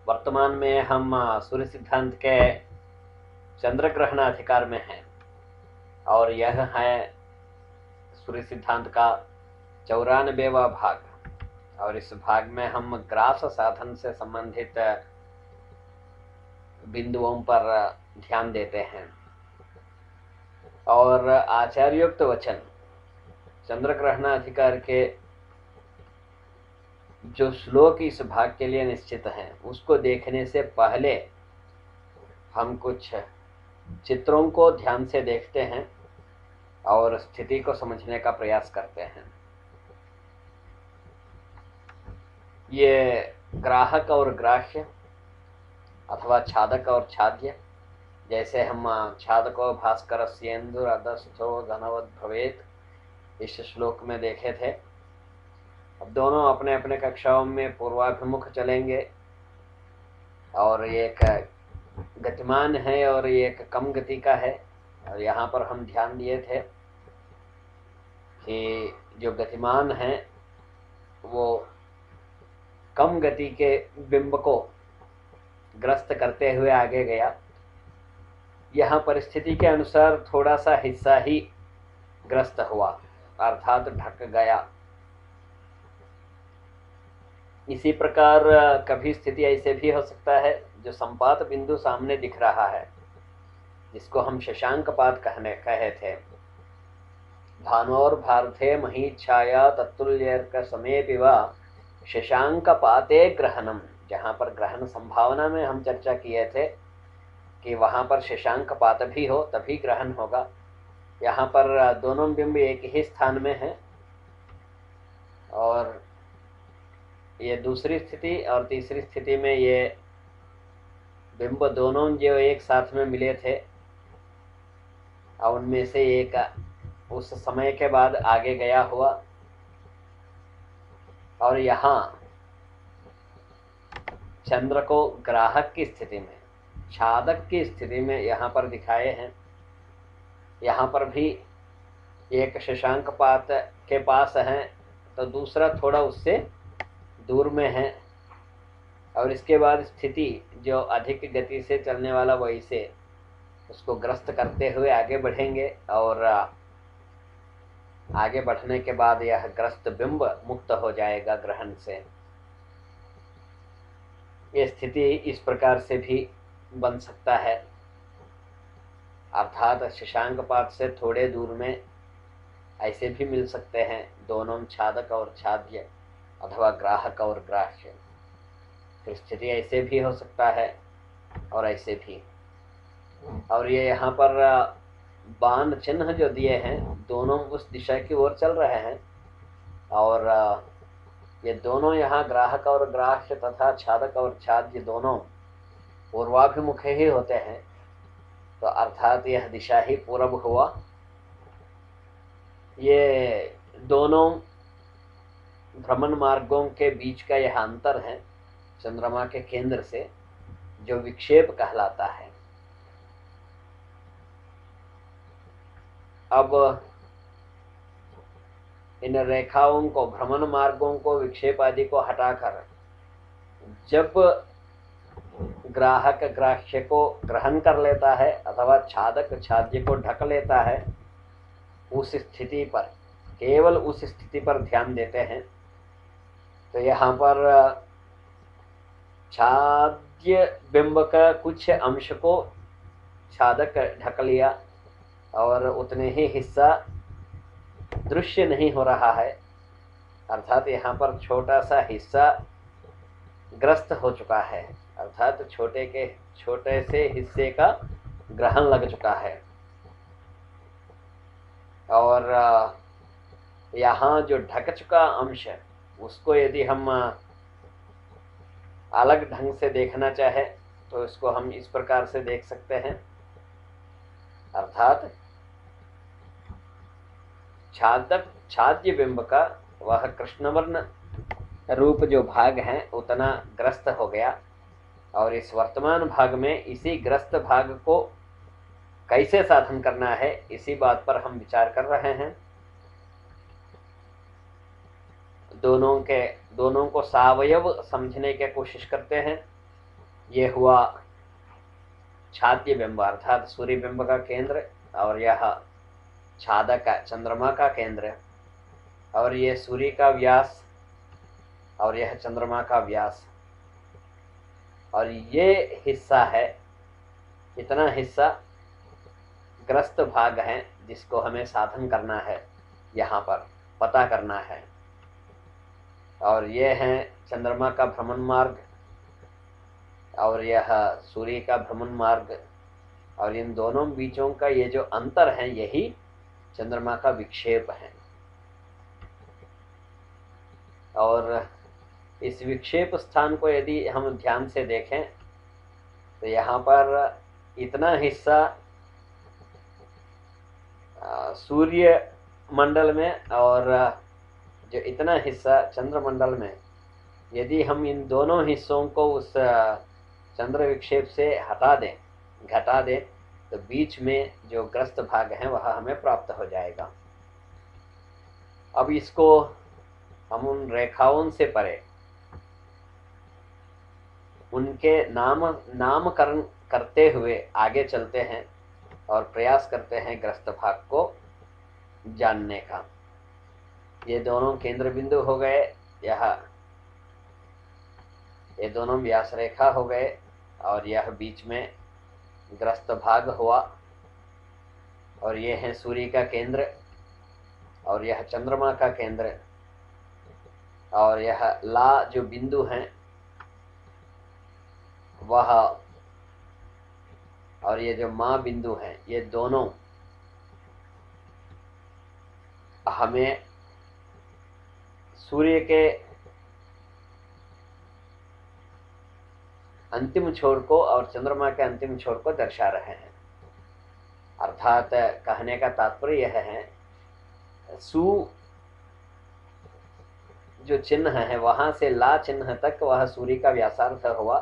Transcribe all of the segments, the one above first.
वर्तमान में हम सूर्य सिद्धांत के चंद्र ग्रहण अधिकार में हैं और यह है सूर्य सिद्धांत का 94वां भाग। और इस भाग में हम ग्रास साधन से संबंधित बिंदुओं पर ध्यान देते हैं और आचार्योक्त वचन चंद्र ग्रहण अधिकार के जो श्लोक इस भाग के लिए निश्चित हैं उसको देखने से पहले हम कुछ चित्रों को ध्यान से देखते हैं और स्थिति को समझने का प्रयास करते हैं। ये ग्राहक और ग्राह्य अथवा छादक और छाद्य, जैसे हम छादको भास्कर सेंदुर अधस्थो धनवत भवेत इस श्लोक में देखे थे। अब दोनों अपने अपने कक्षाओं में पूर्वाभिमुख चलेंगे और एक गतिमान है और एक कम गति का है। और यहाँ पर हम ध्यान दिए थे कि जो गतिमान है वो कम गति के बिंब को ग्रस्त करते हुए आगे गया। यहाँ परिस्थिति के अनुसार थोड़ा सा हिस्सा ही ग्रस्त हुआ अर्थात ढक गया। इसी प्रकार कभी स्थिति ऐसे भी हो सकता है जो संपात बिंदु सामने दिख रहा है, जिसको हम शशांकपात कहे थे। भानोर भारते महीच्छाया तत्तुल्यर्क समेपि वा शशांकपाते ग्रहणम, जहाँ पर ग्रहण संभावना में हम चर्चा किए थे कि वहाँ पर शशांकपात भी हो तभी ग्रहण होगा। यहाँ पर दोनों बिंब एक ही स्थान में हैं और ये दूसरी स्थिति और तीसरी स्थिति में ये बिंब दोनों जो एक साथ में मिले थे और उनमें से एक उस समय के बाद आगे गया हुआ। और यहाँ चंद्र को ग्राहक की स्थिति में, छादक की स्थिति में यहाँ पर दिखाए हैं। यहाँ पर भी एक शशांकपात के पास है तो दूसरा थोड़ा उससे दूर में है। और इसके बाद स्थिति जो अधिक गति से चलने वाला वही से उसको ग्रस्त करते हुए आगे बढ़ेंगे और आगे बढ़ने के बाद यह ग्रस्त बिंब मुक्त हो जाएगा ग्रहण से। ये स्थिति इस प्रकार से भी बन सकता है, अर्थात शशांकपात से थोड़े दूर में ऐसे भी मिल सकते हैं दोनों छादक और छाद्य अथवा ग्राहक और ग्राह्य। फिर स्थिति ऐसे भी हो सकता है और ऐसे भी। और ये यहाँ पर बाण चिन्ह जो दिए हैं दोनों उस दिशा की ओर चल रहे हैं और ये दोनों यहाँ ग्राहक और ग्राह्य तथा छादक और छाद्य दोनों पूर्वाभिमुख ही होते हैं, तो अर्थात यह दिशा ही पूर्व हुआ। ये दोनों भ्रमण मार्गों के बीच का यह अंतर है चंद्रमा के केंद्र से, जो विक्षेप कहलाता है। अब इन रेखाओं को, भ्रमण मार्गों को, विक्षेप आदि को हटाकर जब ग्राहक ग्राह्य को ग्रहण कर लेता है अथवा छादक छाद्य को ढक लेता है, उस स्थिति पर, केवल उस स्थिति पर ध्यान देते हैं। तो यहाँ पर छाद्य बिंब का कुछ अंश को छादक ढक लिया और उतने ही हिस्सा दृश्य नहीं हो रहा है, अर्थात यहाँ पर छोटा सा हिस्सा ग्रस्त हो चुका है, अर्थात छोटे से हिस्से का ग्रहण लग चुका है। और यहाँ जो ढक चुका अंश है उसको यदि हम अलग ढंग से देखना चाहे तो इसको हम इस प्रकार से देख सकते हैं, अर्थात छाद्य बिंब का वह कृष्णवर्ण रूप जो भाग है उतना ग्रस्त हो गया और इस वर्तमान भाग में इसी ग्रस्त भाग को कैसे साधन करना है इसी बात पर हम विचार कर रहे हैं। दोनों को सावयव समझने की कोशिश करते हैं ये हुआ छाद्य बिंब अर्थात सूर्य बिंब का केंद्र, और यह छादक का चंद्रमा का केंद्र, और ये सूर्य का व्यास और यह चंद्रमा का व्यास, और ये हिस्सा है, इतना हिस्सा ग्रस्त भाग है जिसको हमें साधन करना है, यहाँ पर पता करना है। और ये है चंद्रमा का भ्रमण मार्ग और यह सूर्य का भ्रमण मार्ग, और इन दोनों बीचों का ये जो अंतर है यही चंद्रमा का विक्षेप है। और इस विक्षेप स्थान को यदि हम ध्यान से देखें तो यहाँ पर इतना हिस्सा सूर्य मंडल में और जो इतना हिस्सा चंद्रमंडल में, यदि हम इन दोनों हिस्सों को उस चंद्र विक्षेप से हटा दें, घटा दें, तो बीच में जो ग्रस्त भाग है वह हमें प्राप्त हो जाएगा। अब इसको हम उन रेखाओं से परे उनके नामकरण करते हुए आगे चलते हैं और प्रयास करते हैं ग्रस्त भाग को जानने का। ये दोनों केंद्र बिंदु हो गए, ये दोनों व्यास रेखा हो गए, और यह बीच में ग्रस्त भाग हुआ, और ये है सूर्य का केंद्र, और यह चंद्रमा का केंद्र, और यह ला जो बिंदु हैं वह, और ये जो माँ बिंदु हैं, ये दोनों हमें सूर्य के अंतिम छोर को और चंद्रमा के अंतिम छोर को दर्शा रहे हैं। अर्थात कहने का तात्पर्य यह है, सु जो चिन्ह है वहां से ला चिन्ह तक वह सूर्य का व्यासार्थ हुआ,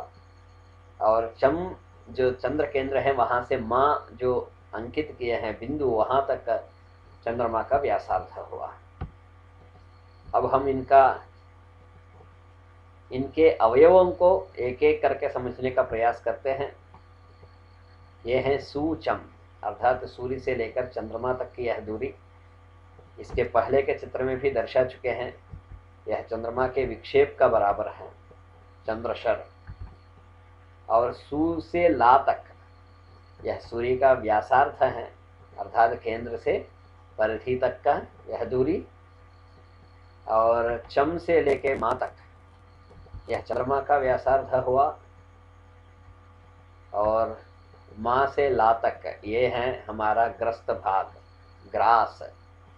और चम जो चंद्र केंद्र है वहां से माँ जो अंकित किए हैं बिंदु वहां तक चंद्रमा का व्यासार्थ हुआ। अब हम इनके अवयवों को एक एक करके समझने का प्रयास करते हैं। ये है सुचम अर्थात सूर्य से लेकर चंद्रमा तक की यह दूरी, इसके पहले के चित्र में भी दर्शा चुके हैं। यह चंद्रमा के विक्षेप का बराबर है, चंद्रशर, और सु से ला तक यह सूर्य का व्यासार्थ है, अर्थात केंद्र से परिधि तक का यह दूरी, और चम से लेके माँ तक यह चंद्रमा का व्यासार्थ हुआ, और माँ से ला तक ये है हमारा ग्रस्त भाग, ग्रास,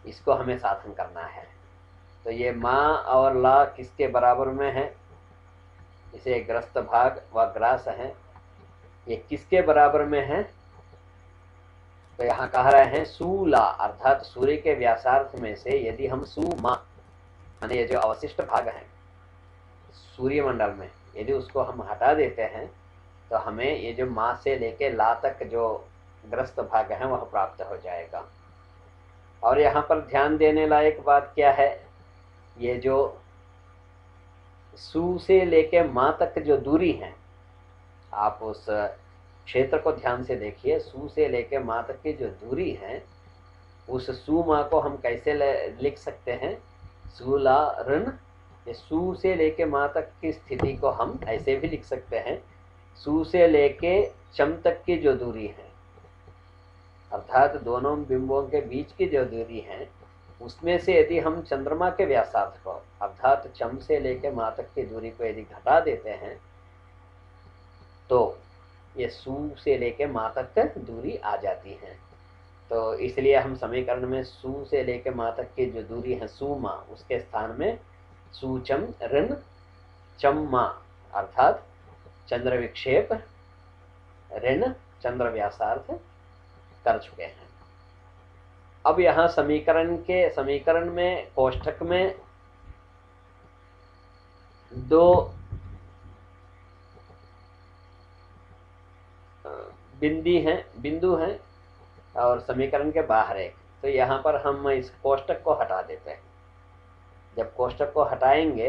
इसको हमें साधन करना है। तो ये माँ और ला किसके बराबर में है? इसे ग्रस्त भाग व ग्रास है, ये किसके बराबर में है? तो यहाँ कह रहे हैं सूला अर्थात सूर्य के व्यासार्थ में से यदि हम सुमा यानी ये जो अवशिष्ट भाग है सूर्यमंडल में, यदि उसको हम हटा देते हैं तो हमें ये जो माँ से लेके ला तक जो ग्रस्त भाग है वह प्राप्त हो जाएगा। और यहाँ पर ध्यान देने लायक बात क्या है, ये जो सु से लेके माँ तक जो दूरी है, आप उस क्षेत्र को ध्यान से देखिए। सु से लेके माँ तक की जो दूरी है, उस सु माँ को हम कैसे लिख सकते हैं? सुला ऋण, ये सु से लेके माँ तक की स्थिति को हम ऐसे भी लिख सकते हैं, सु से लेके चम तक की जो दूरी है, अर्थात दोनों बिंबों के बीच की जो दूरी है, उसमें से यदि हम चंद्रमा के व्यासार्थ को अर्थात चम से लेके माँ तक की दूरी को यदि घटा देते हैं तो ये सु से लेके माँ तक दूरी आ जाती है। तो इसलिए हम समीकरण में सु से लेके माँ तक की जो दूरी है सु माँ, उसके स्थान में सुचम ऋण चम माँ अर्थात चंद्र विक्षेप ऋण चंद्र व्यासार्थ कर चुके हैं। अब यहाँ समीकरण में कोष्ठक में दो बिंदु हैं और समीकरण के बाहर एक, तो यहाँ पर हम इस कोष्ठक को हटा देते हैं। जब कोष्ठक को हटाएंगे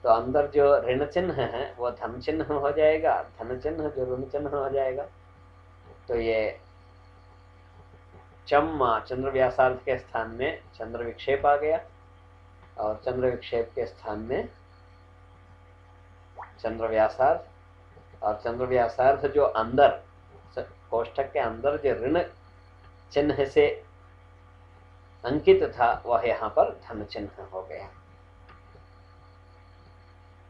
तो अंदर जो ऋण चिन्ह है वो धन चिन्ह हो जाएगा, धन चिन्ह जो ऋण चिन्ह हो जाएगा। तो ये चम्मा चंद्र व्यासार्ध के स्थान में चंद्र विक्षेप आ गया, और चंद्र विक्षेप के स्थान में चंद्र व्यासार्ध, और चंद्र व्यासार्ध जो अंदर कोष्ठक के अंदर जो ऋण चिन्ह से अंकित था वह यहाँ पर धन चिन्ह हो गया।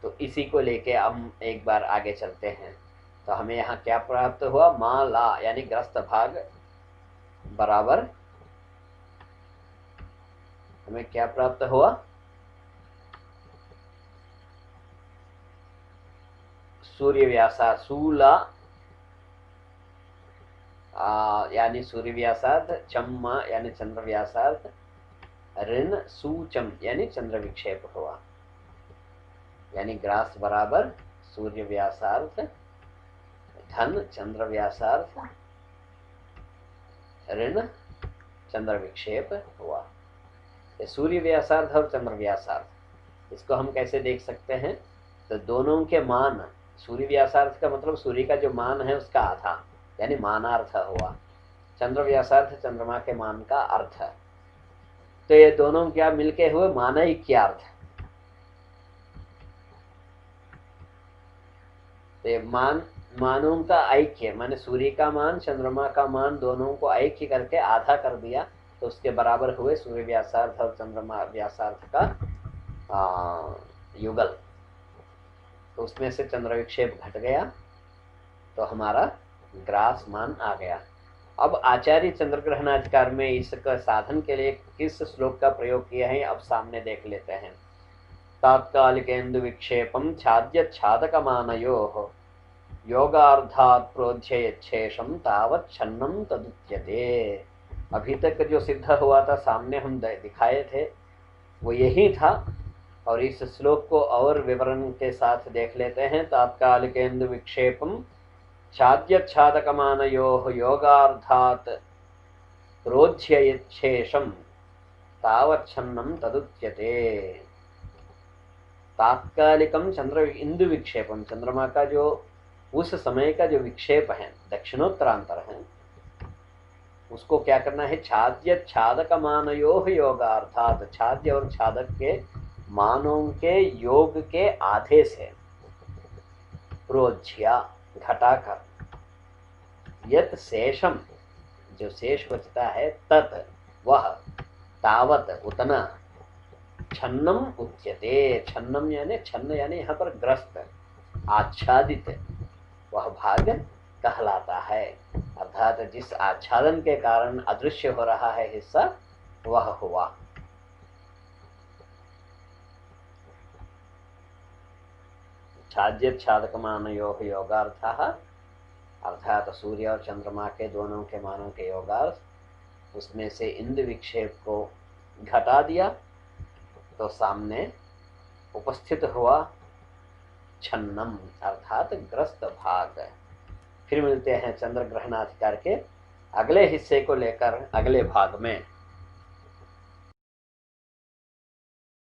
तो इसी को लेके हम एक बार आगे चलते हैं। तो हमें यहाँ क्या प्राप्त हुआ, माला यानी ग्रस्त भाग बराबर हमें क्या प्राप्त हुआ, सूर्य व्यासार्ध सूला यानी सूर्य व्यासार्ध, चम्मा यानी चंद्र व्यासार्ध, ऋण सूचम यानी चंद्र विक्षेप हुआ। यानी ग्रास बराबर सूर्य व्यासार्ध धन चंद्र व्यासार्ध ऋण चंद्र विक्षेप हुआ। ये सूर्य व्यासार्ध और चंद्र व्यासार्ध, इसको हम कैसे देख सकते हैं, तो दोनों के मान, सूर्य व्यासार्ध का मतलब सूर्य का जो मान है उसका आधा यानी मानार्थ हुआ, चंद्र व्यासार्ध चंद्रमा के मान का अर्थ। तो ये दोनों क्या मिलके हुए मानैक्यार्थ। मानों का ऐक्य माने सूर्य का मान चंद्रमा का मान दोनों को ऐक्य करके आधा कर दिया, तो उसके बराबर हुए सूर्य व्यासार्ध और चंद्रमा व्यासार्ध का युगल। तो उसमें से चंद्र विक्षेप घट गया, तो हमारा ग्रास मान आ गया। अब आचार्य चंद्र ग्रहणाधिकार में इसका साधन के लिए किस श्लोक का प्रयोग किया है अब सामने देख लेते हैं। तात्कालिकेन्दु विक्षेपम छाद्य छादक मानयोः योगार्धात् प्रोध्ययच्छेषम तावत् छन्नम तदुच्यते। अभी तक जो सिद्ध हुआ था सामने हम दिखाए थे वो यही था, और इस श्लोक को और विवरण के साथ देख लेते हैं। तात्कालिकेन्दु विक्षेपम छाद्यच्छादकमानयोः योगार्धात् प्रोध्ययच्छेषम तावच्छन्नम तदुच्यते। तात्कालिकम चंद्र इंदु विक्षेपम, चंद्रमा का जो उस समय का जो विक्षेप है दक्षिणोत्तरांतर है, उसको क्या करना है, छाद्य छादक मानयोः योगार्धात्, छाद्य और छादक के मानों के योग के आधे से प्रोज्या घटाकर, यत शेषम जो शेष बचता है, तत् वह, तावत उतना, छन्नम उच्यते। छन्नम यानी छन्न यानी यहाँ पर ग्रस्त आच्छादित वह भाग कहलाता है, अर्थात जिस आच्छादन के कारण अदृश्य हो रहा है हिस्सा वह हुआ। छाद्य छादकमानयोः योगार्थः, अर्थात सूर्य और चंद्रमा के दोनों के मानों के योगार्थ, उसमें से इंद्र विक्षेप को घटा दिया तो सामने उपस्थित हुआ छन्नम अर्थात ग्रस्त भाग। फिर मिलते हैं चंद्र ग्रहणाधिकार के अगले हिस्से को लेकर अगले भाग में।